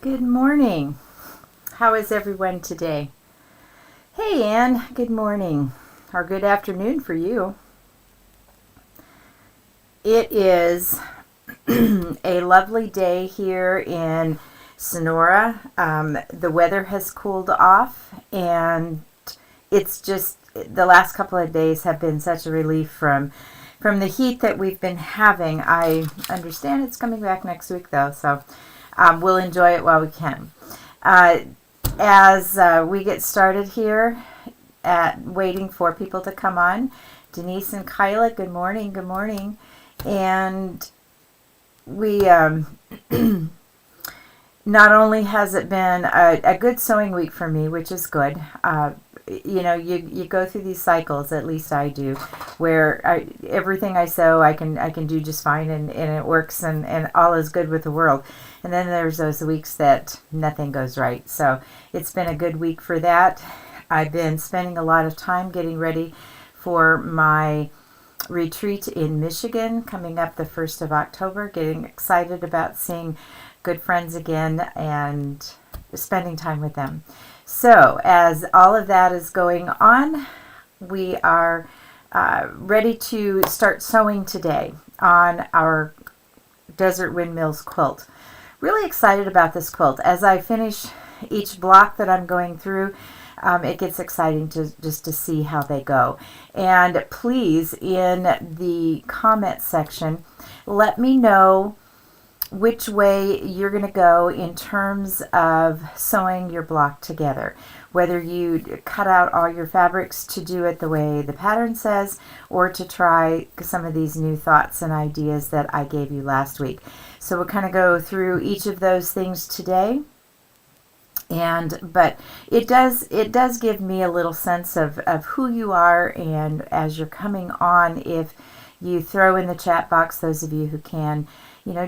Good morning. How is everyone today? Hey, Ann. Good morning. Or good afternoon for you. It is a lovely day here in Sonora. The weather has cooled off, and it's just the last couple of days have been such a relief from the heat that we've been having. I understand it's coming back next week, though, so we'll enjoy it while we can. As we get started here at waiting for people to come on, Denise and Kyla, good morning, good morning. And we, not only has it been a good sewing week for me, which is good, you go through these cycles, at least I do, where everything I sew I can do just fine, and it works, and all is good with the world. And then there's those weeks that nothing goes right. So it's been a good week for that. I've been spending a lot of time getting ready for my retreat in Michigan coming up the 1st of October, getting excited about seeing good friends again and spending time with them. So as all of that is going on, we are ready to start sewing today on our Desert Windmills quilt. Really excited about this quilt. As I finish each block that I'm going through, it gets exciting to see how they go. And please, in the comment section, let me know which way you're going to go in terms of sewing your block together. Whether you cut out all your fabrics to do it the way the pattern says, or to try some of these new thoughts and ideas that I gave you last week. So we'll kind of go through each of those things today. But it does give me a little sense of who you are, and as you're coming on, if you throw in the chat box, those of you who can,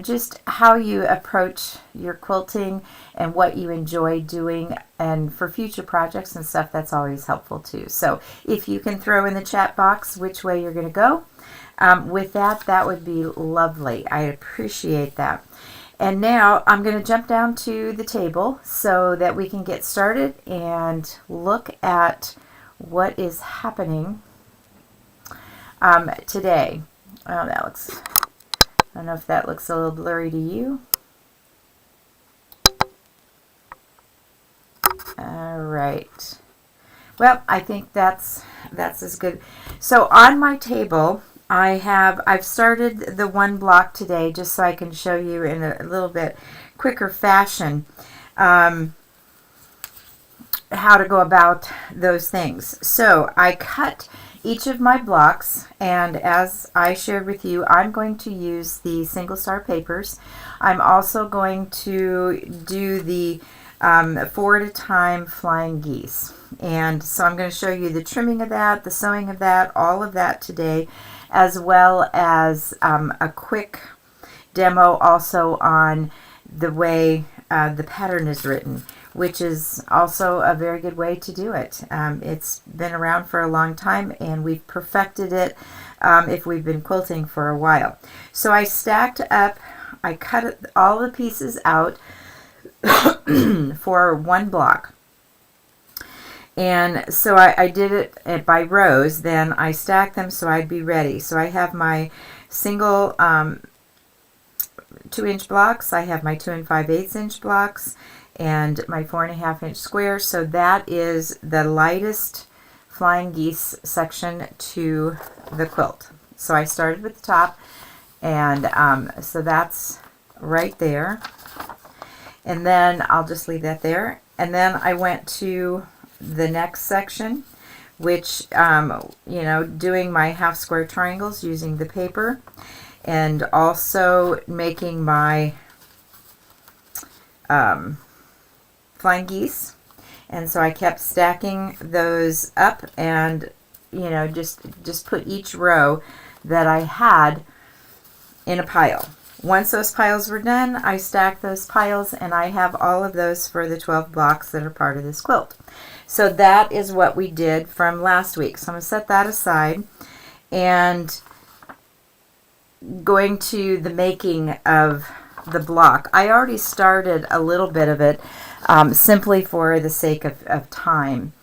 just how you approach your quilting and what you enjoy doing, and for future projects and stuff, that's always helpful too. So if you can throw in the chat box which way you're going to go with that would be lovely. I appreciate that. And now I'm going to jump down to the table so that we can get started and look at what is happening today. Oh, that looks, I don't know if that looks a little blurry to you. All right. Well, I think that's as good. So on my table, I've started the one block today just so I can show you in a little bit quicker fashion how to go about those things. So I cut each of my blocks, and as I shared with you, I'm going to use the single star papers. I'm also going to do the 4 at a time flying geese, and so I'm going to show you the trimming of that, the sewing of that, all of that today, as well as a quick demo also on the way the pattern is written, which is also a very good way to do it. It's been around for a long time, and we've perfected it if we've been quilting for a while. So I stacked up, I cut all the pieces out for one block. And so I did it by rows, then I stacked them so I'd be ready. So I have my single 2-inch blocks, I have my 2 5/8 inch blocks, and my 4.5 inch square. So that is the lightest flying geese section to the quilt. So I started with the top, and so that's right there. And then I'll just leave that there. And then I went to the next section, which doing my half square triangles using the paper, and also making my flying geese. And so I kept stacking those up, and just put each row that I had in a pile. Once those piles were done, I stacked those piles, and I have all of those for the 12 blocks that are part of this quilt. So that is what we did from last week. So I'm going to set that aside, and going to the making of the block. I already started a little bit of it simply for the sake of time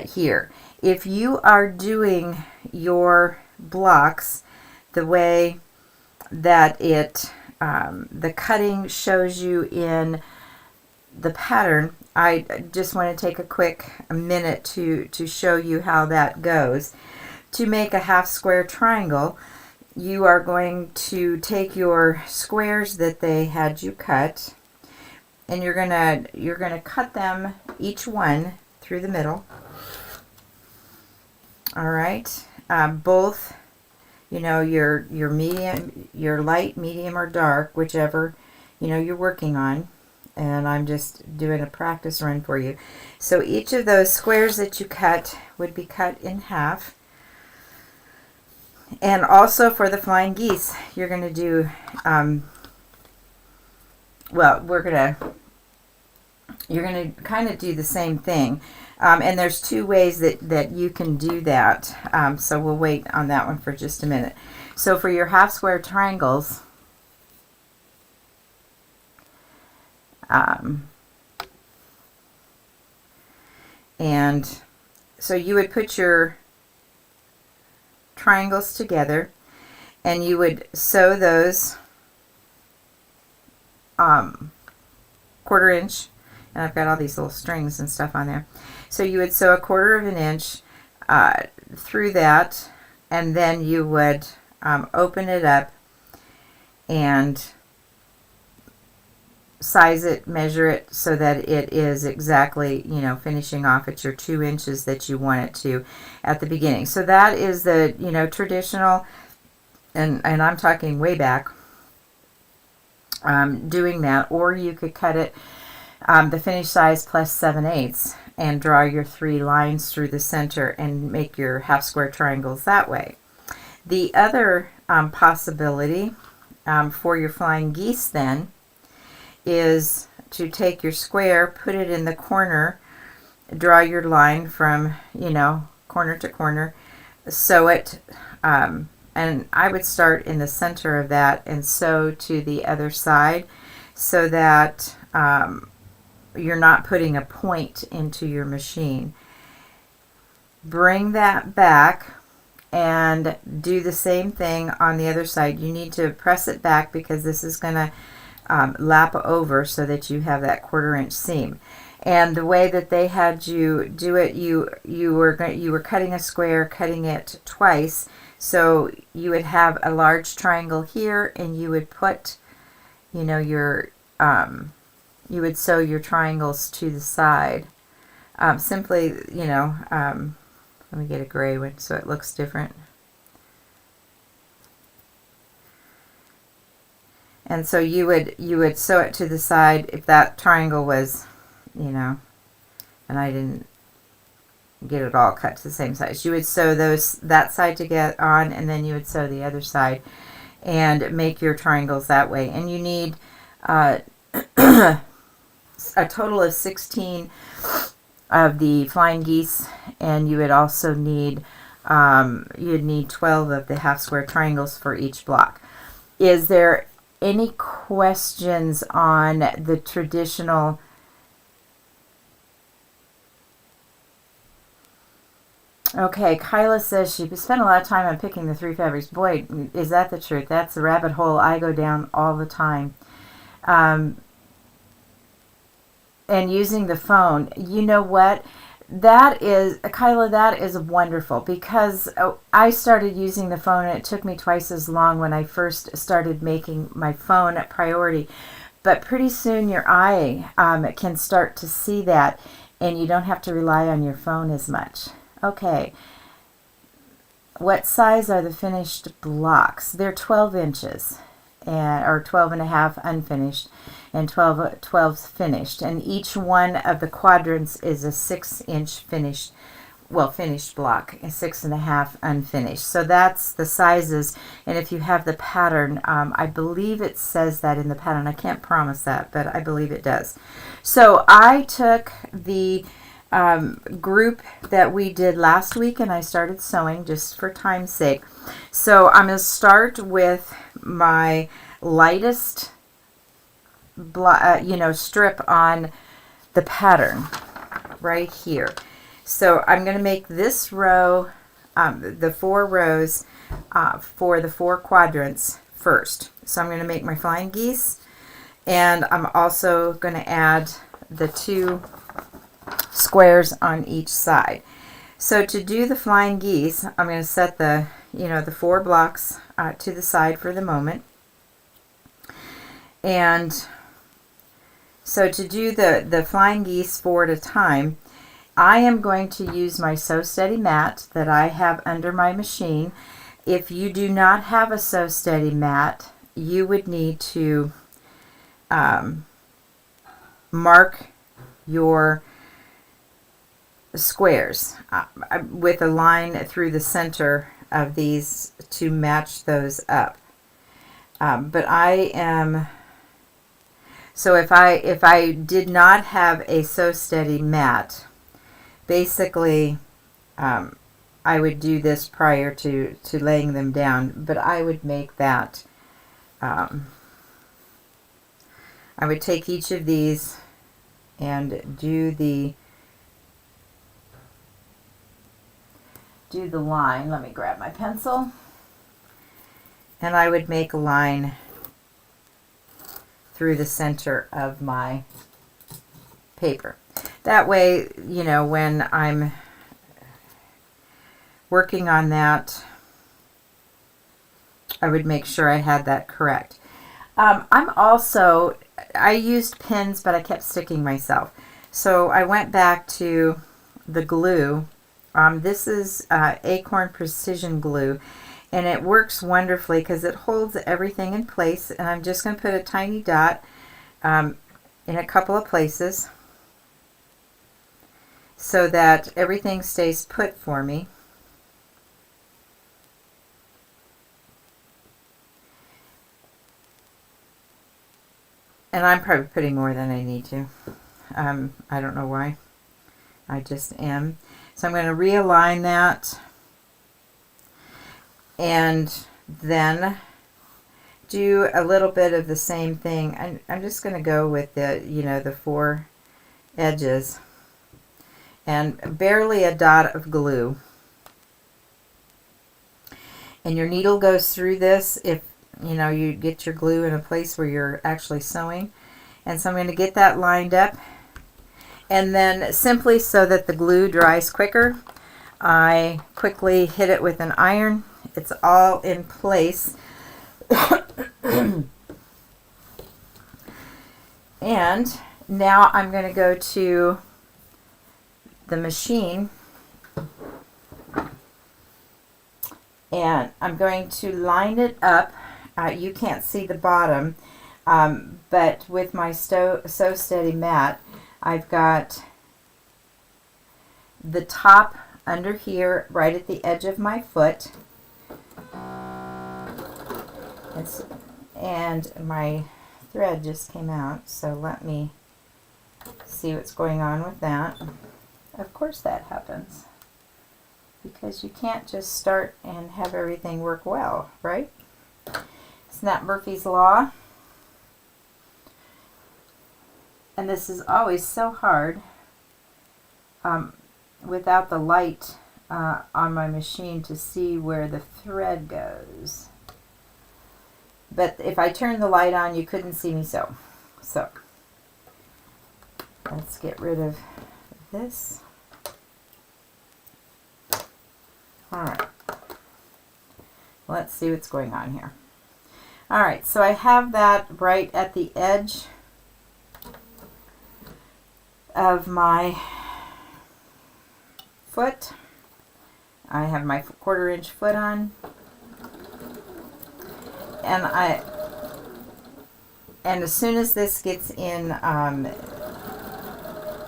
here. If you are doing your blocks the way that the cutting shows you in the pattern, I just want to take a quick minute to show you how that goes. To make a half square triangle, you are going to take your squares that they had you cut, and you're gonna cut them, each one, through the middle. All right, both, your medium, your light, medium, or dark, whichever you're working on. And I'm just doing a practice run for you. So each of those squares that you cut would be cut in half. And also for the flying geese, you're going to do, you're going to kind of do the same thing. And there's two ways that you can do that. So we'll wait on that one for just a minute. So for your half square triangles, and so you would put your triangles together, and you would sew those 1/4 inch, and I've got all these little strings and stuff on there. So you would sew 1/4 inch through that, and then you would open it up and size it, measure it so that it is exactly, finishing off at your 2 inches that you want it to at the beginning. So that is the, traditional, and I'm talking way back, doing that. Or you could cut it the finished size plus 7/8 and draw your 3 lines through the center and make your half square triangles that way. The other possibility for your flying geese then is to take your square, put it in the corner, draw your line from, corner to corner, sew it, and I would start in the center of that and sew to the other side so that you're not putting a point into your machine. Bring that back and do the same thing on the other side. You need to press it back because this is going to lap over so that you have that 1/4 inch seam. And the way that they had you do it, you were cutting a square, cutting it twice. So you would have a large triangle here, and you would put, your you would sew your triangles to the side. Simply, let me get a gray one so it looks different. And so you would sew it to the side if that triangle was, and I didn't get it all cut to the same size. You would sew that side to get on, and then you would sew the other side and make your triangles that way. And you need a total of 16 of the flying geese, and you would also need you'd need 12 of the half square triangles for each block. Is there any questions on the traditional? Okay, Kyla says she spent a lot of time on picking the 3 fabrics. Boy, is that the truth. That's the rabbit hole I go down all the time. And using the phone. You know what? That is, Kyla, that is wonderful, because I started using the phone and it took me twice as long when I first started making my phone a priority. But pretty soon your eye can start to see that, and you don't have to rely on your phone as much. Okay. What size are the finished blocks? They're 12 inches, or 12 and a half unfinished, and 12 finished. And each one of the quadrants is a 6-inch finished block, a 6 and a half unfinished. So that's the sizes. And if you have the pattern, I believe it says that in the pattern. I can't promise that, but I believe it does. So I took the group that we did last week, and I started sewing just for time's sake. So I'm going to start with my lightest strip on the pattern right here. So I'm going to make this row, the 4 rows for the 4 quadrants first. So I'm going to make my flying geese, and I'm also going to add the 2 squares on each side. So to do the flying geese, I'm going to set the 4 blocks to the side for the moment. And so to do the flying geese 4 at a time, I am going to use my Sew Steady mat that I have under my machine. If you do not have a Sew Steady mat, you would need to mark your squares with a line through the center of these to match those up. But I am, so if I did not have a Sew Steady mat, basically I would do this prior to laying them down, but I would make that, I would take each of these and do the line. Let me grab my pencil. And I would make a line through the center of my paper. That way, when I'm working on that, I would make sure I had that correct. I used pins, but I kept sticking myself. So I went back to the glue. This is Acorn Precision Glue, and it works wonderfully because it holds everything in place. And I'm just going to put a tiny dot in a couple of places so that everything stays put for me. And I'm probably putting more than I need to. I don't know why. I just am. So I'm going to realign that and then do a little bit of the same thing. I'm just going to go with the 4 edges and barely a dot of glue. And your needle goes through this if you get your glue in a place where you're actually sewing. And so I'm going to get that lined up. And then simply so that the glue dries quicker, I quickly hit it with an iron. It's all in place. And now I'm going to go to the machine and I'm going to line it up. You can't see the bottom, but with my Sew Steady mat, I've got the top under here right at the edge of my foot. And my thread just came out, so let me see what's going on with that. Of course that happens, because you can't just start and have everything work well, right? Isn't that Murphy's Law? And this is always so hard without the light on my machine to see where the thread goes. But if I turned the light on, you couldn't see me sew. So let's get rid of this. All right. Let's see what's going on here. All right, so I have that right at the edge of my foot. I have my 1/4 inch foot on, and as soon as this gets in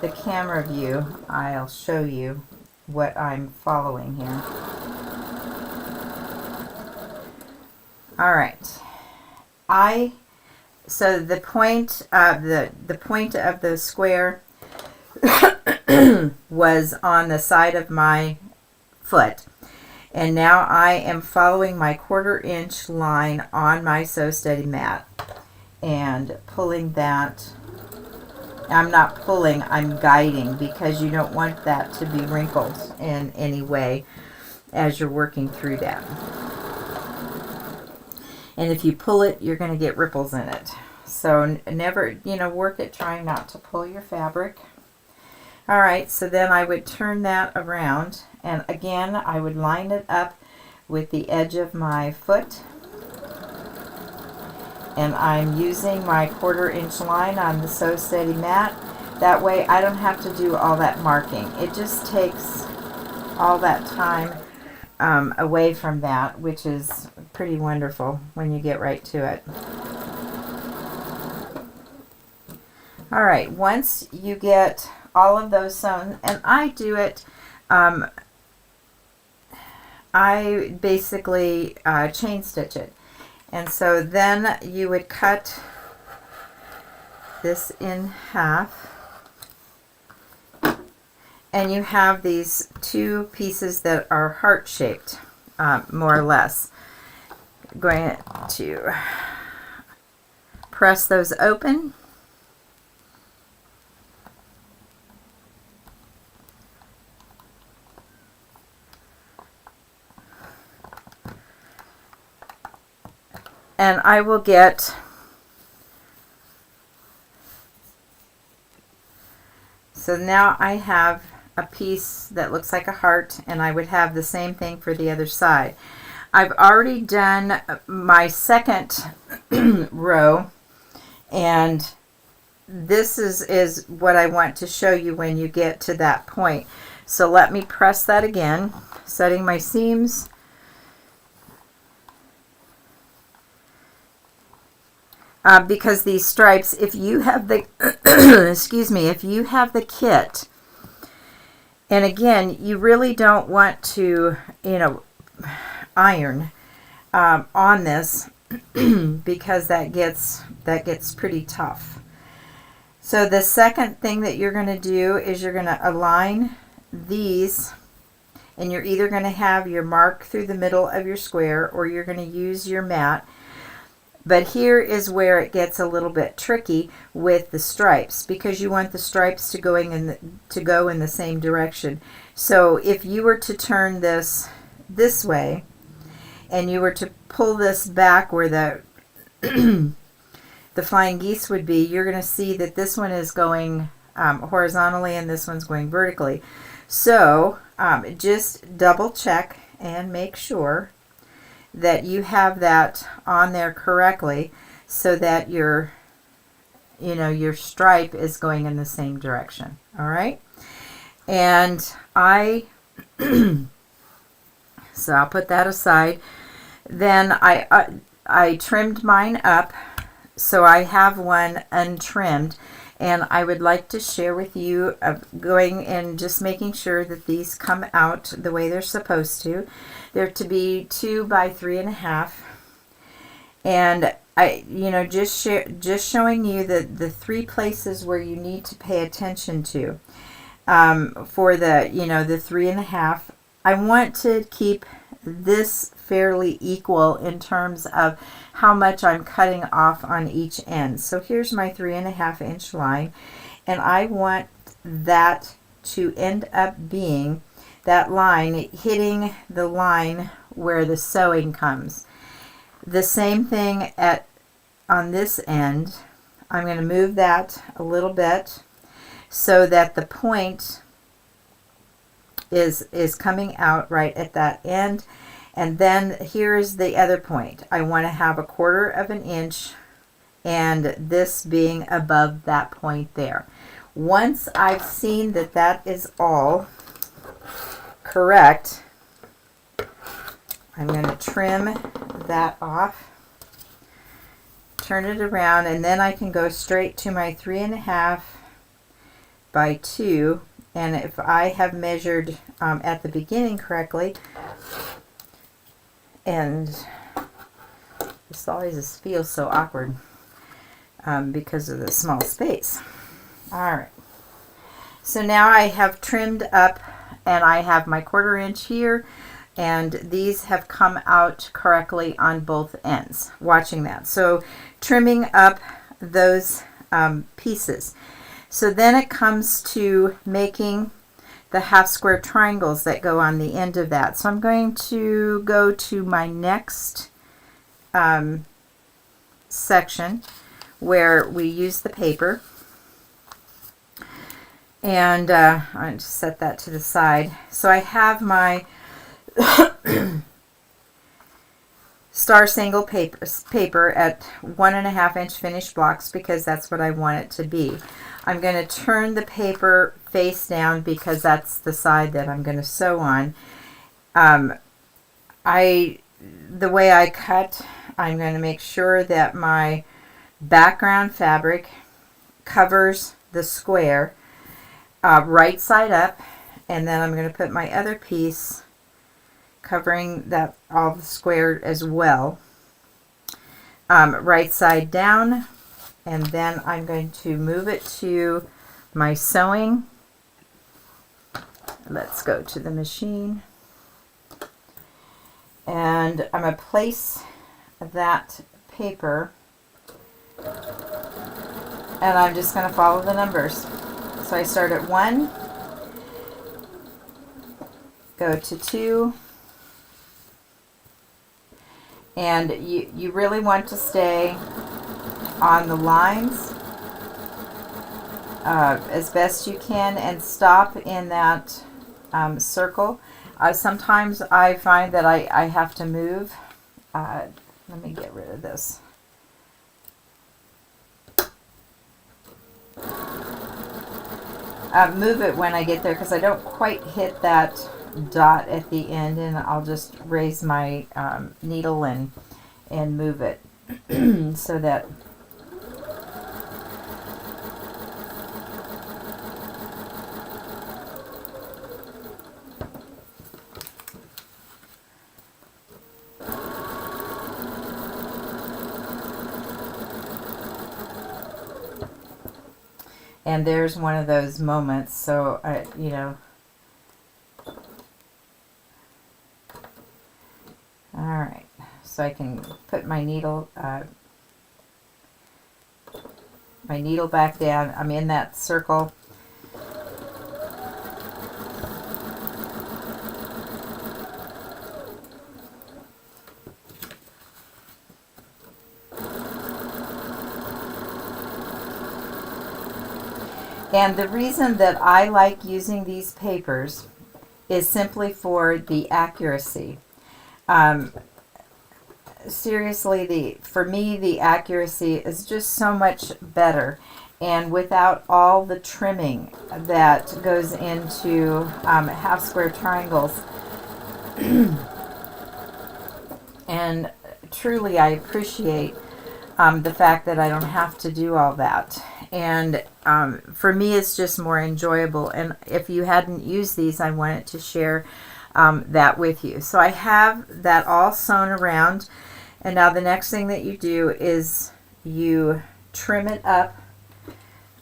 the camera view, I'll show you what I'm following here. All right, so the point of the square was on the side of my foot, and now I am following my 1/4 inch line on my Sew Steady mat, and pulling that. I'm not pulling, I'm guiding, because you don't want that to be wrinkled in any way as you're working through that. And if you pull it, you're going to get ripples in it. So never, work at trying not to pull your fabric. All right, so then I would turn that around, and again, I would line it up with the edge of my foot. And I'm using my 1/4 inch line on the Sew Steady mat. That way I don't have to do all that marking. It just takes all that time away from that, which is pretty wonderful when you get right to it. All right, once you get all of those sewn, and I do it, I basically chain stitch it. And so then you would cut this in half, and you have these 2 pieces that are heart-shaped, more or less. Going to press those open. And I will get, so now I have a piece that looks like a heart, and I would have the same thing for the other side. I've already done my second row, and this is what I want to show you when you get to that point. So let me press that again, setting my seams. Because these stripes, if you have the excuse me, if you have the kit, and again, you really don't want to, iron on this because that gets pretty tough. So the second thing that you're going to do is you're going to align these, and you're either going to have your mark through the middle of your square, or you're going to use your mat. But here is where it gets a little bit tricky with the stripes, because you want the stripes to go in the same direction. So if you were to turn this way, and you were to pull this back where the the flying geese would be, you're going to see that this one is going horizontally and this one's going vertically. So just double check and make sure that you have that on there correctly, so that your stripe is going in the same direction. All right, and so I'll put that aside. Then I trimmed mine up, so I have one untrimmed, and I would like to share with you going and just making sure that these come out the way they're supposed to. They're to be 2 by 3.5, and I just showing you the 3 places where you need to pay attention to for the the 3.5. I want to keep this fairly equal in terms of how much I'm cutting off on each end. So here's my 3.5 inch line, and I want that to end up being that line hitting the line where the sewing comes. The same thing on this end. I'm going to move that a little bit so that the point is coming out right at that end. And then here's the other point. I want to have 1/4 inch, and this being above that point there. Once I've seen that that is all correct, I'm going to trim that off, turn it around, and then I can go straight to my 3.5 by 2. And if I have measured at the beginning correctly, and this always feels so awkward because of the small space. All right, so now I have trimmed up, and I have my 1/4 inch here, and these have come out correctly on both ends, watching that. So trimming up those pieces. So then it comes to making the half square triangles that go on the end of that. So I'm going to go to my next section where we use the paper, and I'll just set that to the side. So I have my Star Sangle paper at 1.5 inch finished blocks because that's what I want it to be. I'm going to turn the paper face down because that's the side that I'm going to sew on. The way I cut, I'm going to make sure that my background fabric covers the square right side up, and then I'm going to put my other piece covering that all the square as well, right side down, and then I'm going to move it to my sewing. Let's go to the machine, and I'm going to place that paper, and I'm just going to follow the numbers. So I start at 1, go to 2, and you really want to stay on the lines as best you can and stop in that circle. Sometimes I find that I have to move. Let me get rid of this. Move it when I get there because I don't quite hit that dot at the end, and I'll just raise my needle and move it so that and there's one of those moments. So you know, all right, so I can put my needle back down. I'm in that circle. And the reason that I like using these papers is simply for the accuracy. Seriously, for me, the accuracy is just so much better, and without all the trimming that goes into half square triangles. And truly, I appreciate the fact that I don't have to do all that. And for me, it's just more enjoyable. And if you hadn't used these, I wanted to share that with you. So I have that all sewn around. And now the next thing that you do is you trim it up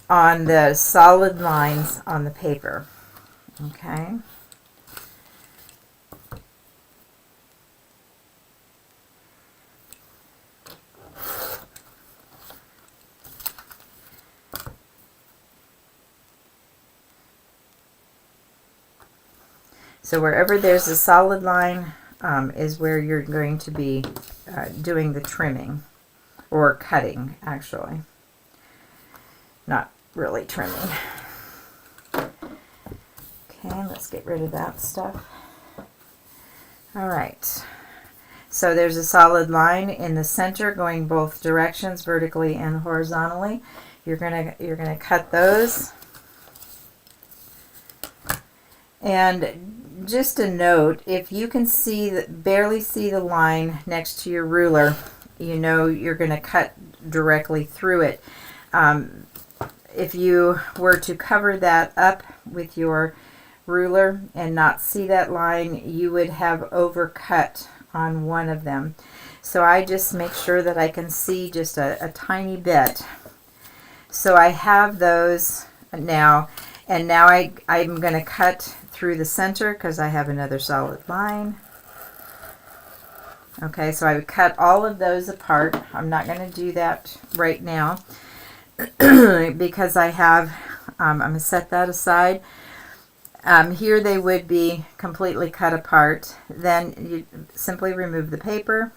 on the solid lines on the paper. Okay. So wherever there's a solid line is where you're going to be doing the trimming, or cutting, actually. Not really trimming. Okay, let's get rid of that stuff. All right. So there's a solid line in the center going both directions, vertically and horizontally. You're gonna cut those. And just a note, if you can barely see the line next to your ruler, you know you're going to cut directly through it. If you were to cover that up with your ruler and not see that line, you would have overcut on one of them. So I just make sure that I can see just a tiny bit. So I have those now, and now I'm going to cut through the center because I have another solid line. Okay, so I would cut all of those apart. I'm not going to do that right now because I have, I'm going to set that aside. Here they would be completely cut apart. Then you simply remove the paper.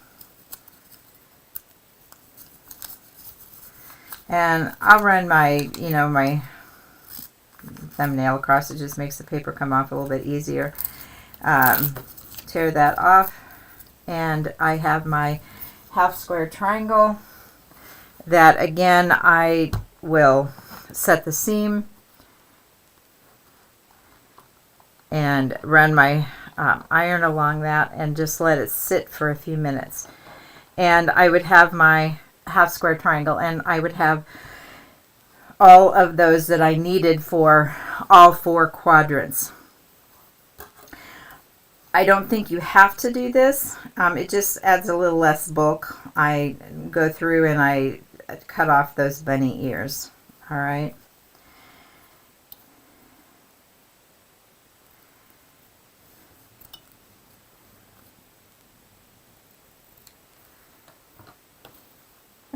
And I'll run my, my thumbnail across. It just makes the paper come off a little bit easier. Tear that off. And I have my half square triangle that, again, I will set the seam and run my iron along that and just let it sit for a few minutes. And I would have my half square triangle, and I would have all of those that I needed for all 4 quadrants. I don't think you have to do this. It just adds a little less bulk. I go through and I cut off those bunny ears. All right.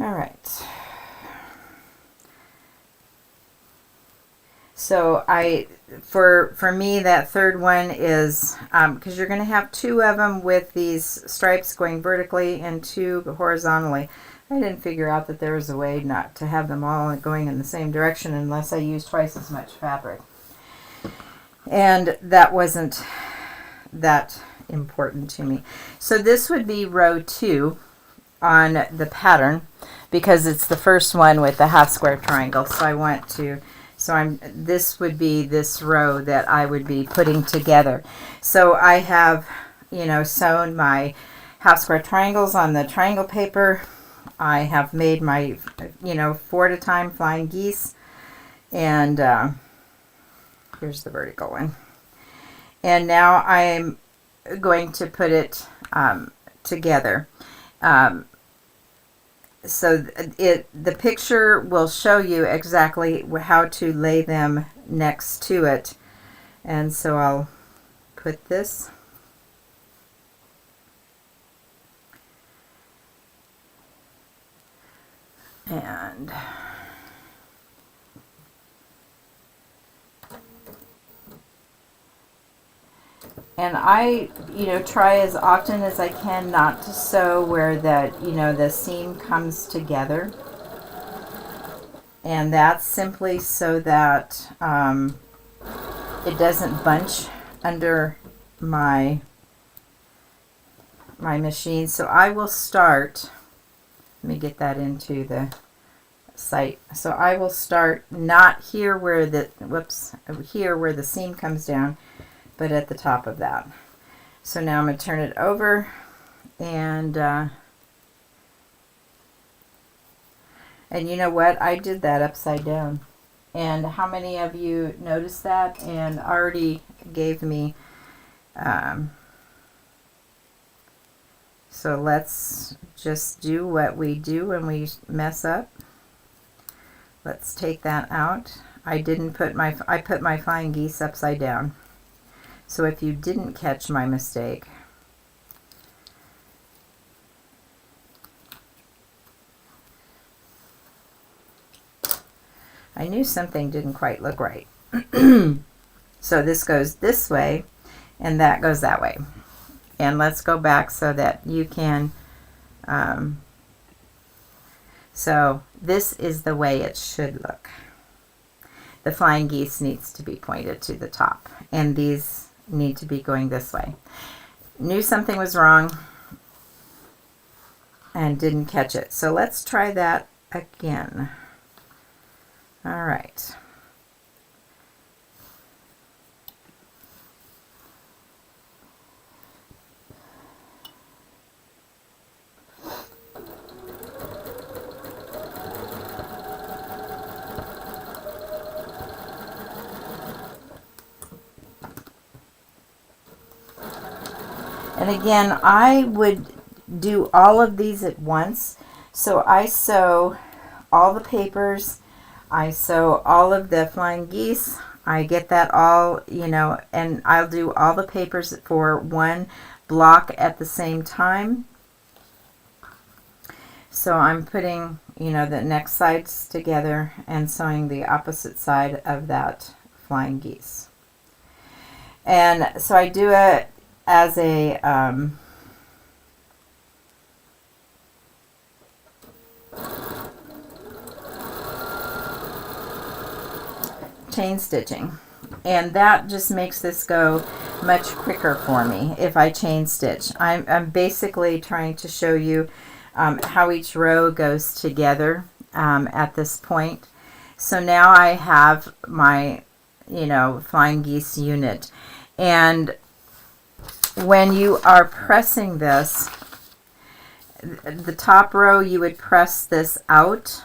All right. So for me, that third one is, because you're going to have 2 of them with these stripes going vertically and 2 horizontally. I didn't figure out that there was a way not to have them all going in the same direction unless I used twice as much fabric. And that wasn't that important to me. So this would be row 2 on the pattern because it's the first one with the half square triangle. So I want to... So this would be this row that I would be putting together. So I have, sewn my half square triangles on the triangle paper. I have made my, 4 at a time flying geese. And here's the vertical one. And now I'm going to put it together. So the picture will show you exactly how to lay them next to it. And so I'll put this. And I, try as often as I can not to sew where the seam comes together. And that's simply so that it doesn't bunch under my machine. So I will start, let me get that into the site. So I will start not here where here where the seam comes down, but at the top of that. So now I'm going to turn it over, and you know what? I did that upside down. And how many of you noticed that and already gave me, so let's just do what we do when we mess up. Let's take that out. I put my flying geese upside down. So if you didn't catch my mistake, I knew something didn't quite look right. So this goes this way and that goes that way. And let's go back so that you can, so this is the way it should look. The flying geese needs to be pointed to the top, and these need to be going this way. Knew something was wrong and didn't catch it. So let's try that again. All right. And again, I would do all of these at once. So I sew all the papers, I sew all of the flying geese, I get that all, and I'll do all the papers for one block at the same time. So I'm putting, you know, the next sides together and sewing the opposite side of that flying geese. And so I do it as a chain stitching, and that just makes this go much quicker for me if I chain stitch. I'm basically trying to show you how each row goes together at this point. So now I have my, you know, flying geese unit, and when you are pressing this, the top row, you would press this out.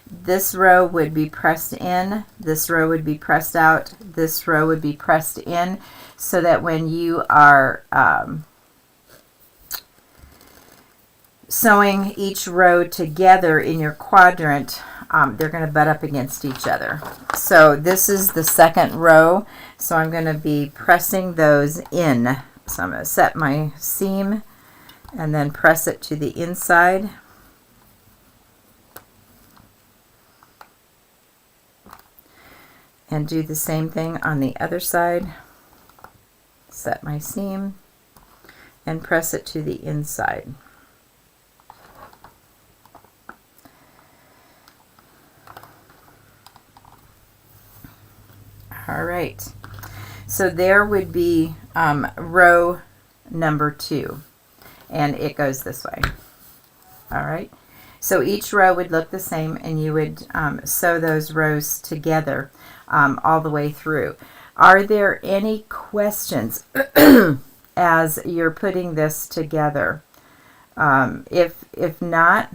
This row would be pressed in, this row would be pressed out, this row would be pressed in, so that when you are sewing each row together in your quadrant, they're going to butt up against each other. So this is the second row, so I'm going to be pressing those in. So I'm going to set my seam and then press it to the inside. And do the same thing on the other side. Set my seam and press it to the inside. All right, so there would be row number 2, and it goes this way. All right, so each row would look the same, and you would sew those rows together all the way through. Are there any questions as you're putting this together? If not,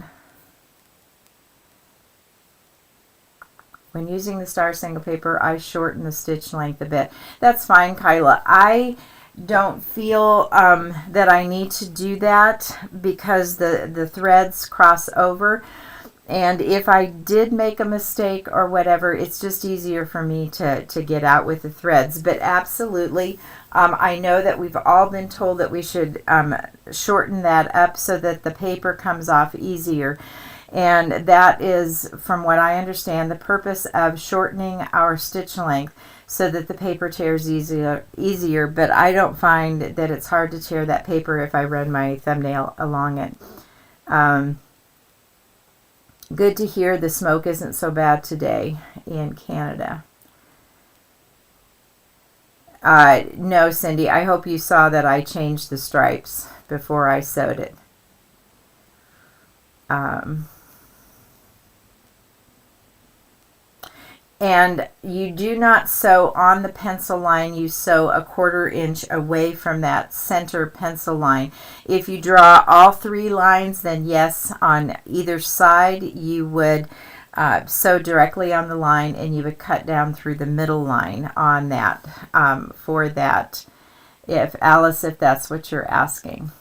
when using the star single paper, I shorten the stitch length a bit. That's fine, Kyla. I don't feel that I need to do that because the threads cross over. And if I did make a mistake or whatever, it's just easier for me to get out with the threads. But absolutely, I know that we've all been told that we should shorten that up so that the paper comes off easier. And that is, from what I understand, the purpose of shortening our stitch length so that the paper tears easier. But I don't find that it's hard to tear that paper if I run my thumbnail along it. Good to hear the smoke isn't so bad today in Canada. No, Cindy, I hope you saw that I changed the stripes before I sewed it. And you do not sew on the pencil line, you sew a 1/4 inch away from that center pencil line. If you draw all 3 lines, then yes, on either side you would sew directly on the line, and you would cut down through the middle line on that for that, if Alice, if that's what you're asking.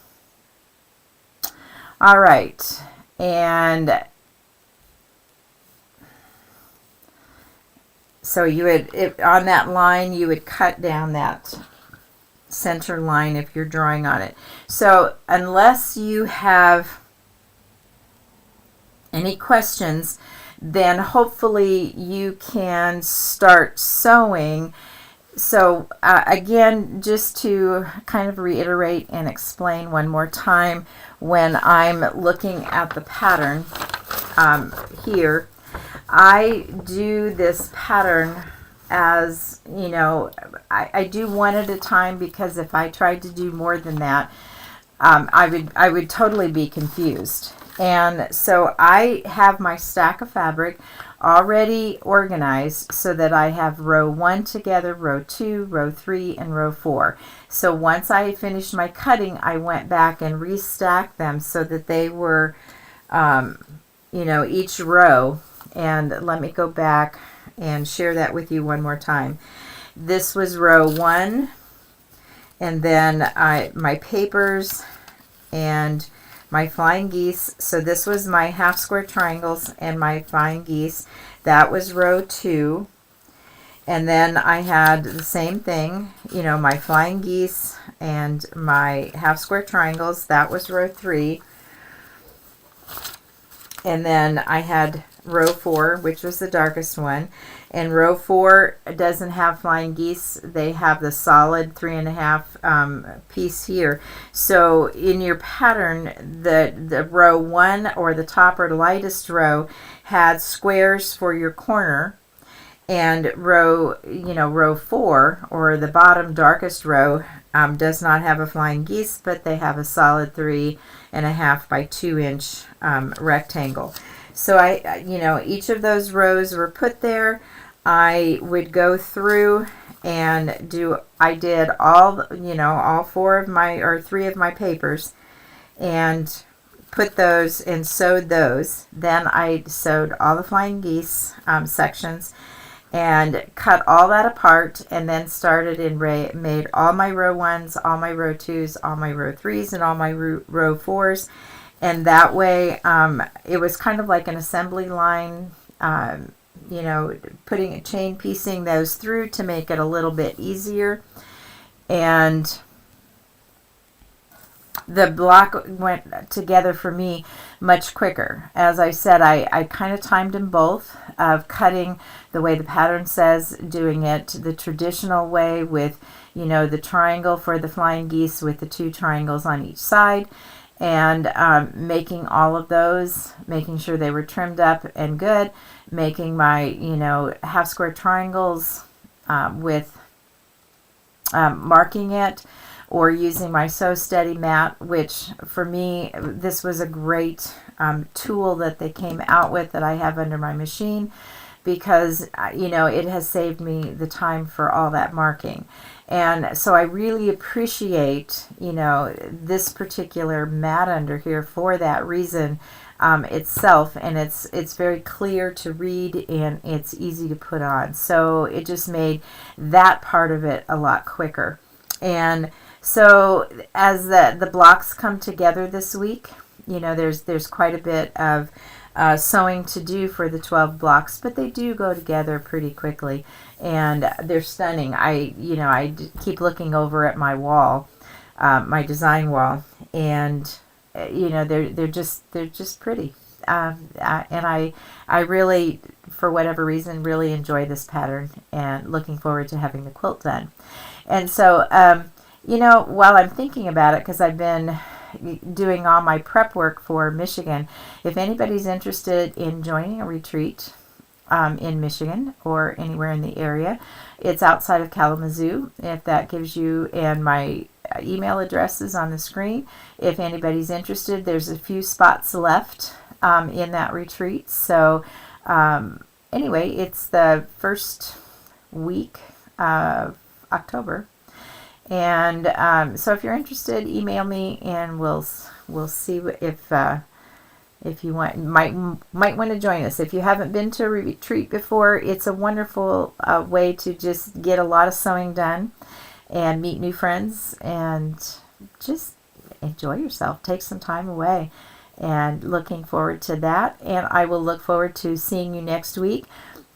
All right, and so you would, on that line, you would cut down that center line if you're drawing on it. So unless you have any questions, then hopefully you can start sewing. So again, just to kind of reiterate and explain one more time, when I'm looking at the pattern here, I do this pattern as, you know, I do one at a time, because if I tried to do more than that, I would totally be confused. And so I have my stack of fabric already organized so that I have row 1 together, row 2, row 3, and row 4. So once I finished my cutting, I went back and restacked them so that they were, you know, each row. And let me go back and share that with you one more time. This was row 1, and then my papers and my flying geese. So this was my half square triangles and my flying geese. That was row 2. And then I had the same thing, you know, my flying geese and my half square triangles. That was row 3. And then I had row 4, which was the darkest one. And row 4 doesn't have flying geese. They have the solid 3.5 piece here. So in your pattern, the row 1 or the top or lightest row had squares for your corner. And row 4 or the bottom darkest row does not have a flying geese, but they have a solid 3.5 by 2-inch rectangle. So each of those rows were put there. I would go through and I did all 4 of my, or 3 of my papers, and put those and sewed those. Then I sewed all the flying geese sections and cut all that apart, and then started and made all my row 1s, all my row 2s, all my row 3s, and all my row 4s. And that way it was kind of like an assembly line, chain piecing those through to make it a little bit easier. And the block went together for me much quicker. As I said, I kind of timed them both, of cutting the way the pattern says, doing it the traditional way with, the triangle for the flying geese with the 2 triangles on each side, and making all of those, making sure they were trimmed up and good, making my, half square triangles with marking it, or using my Sew Steady mat, which for me, this was a great tool that they came out with that I have under my machine, because, it has saved me the time for all that marking. And so I really appreciate, this particular mat under here for that reason itself. And it's very clear to read, and it's easy to put on. So it just made that part of it a lot quicker. And so as the blocks come together this week, there's quite a bit of sewing to do for the 12 blocks, but they do go together pretty quickly, and they're stunning. I keep looking over at my wall, my design wall, and they're just pretty. And I really, for whatever reason, really enjoy this pattern, and looking forward to having the quilt done. And so while I'm thinking about it, because I've been doing all my prep work for Michigan, if anybody's interested in joining a retreat in Michigan or anywhere in the area, it's outside of Kalamazoo. If that gives you, and my email address is on the screen. If anybody's interested, there's a few spots left in that retreat. So anyway, it's the first week of October. And so if you're interested, email me, and we'll see if you might want to join us. If you haven't been to a retreat before, it's a wonderful way to just get a lot of sewing done and meet new friends and just enjoy yourself. Take some time away, and looking forward to that. And I will look forward to seeing you next week.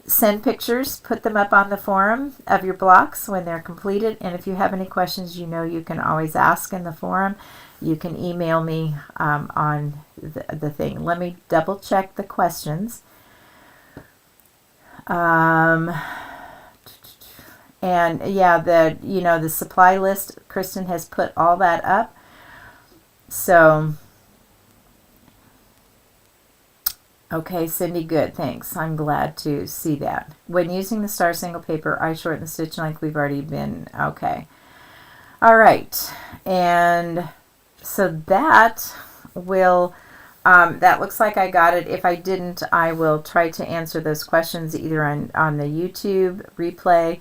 Send pictures, put them up on the forum of your blocks when they're completed. And if you have any questions, you can always ask in the forum. You can email me on the thing. Let me double check the questions. And yeah, the supply list, Kristen has put all that up. So okay, Cindy, good, thanks. I'm glad to see that. When using the star single paper, I shorten the stitch length. We've already been, okay. All right, and so that will, that looks like I got it. If I didn't, I will try to answer those questions either on the YouTube replay,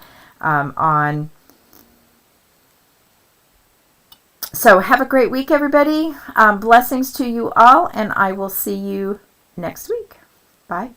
So have a great week, everybody. Blessings to you all, and I will see you next week. Bye.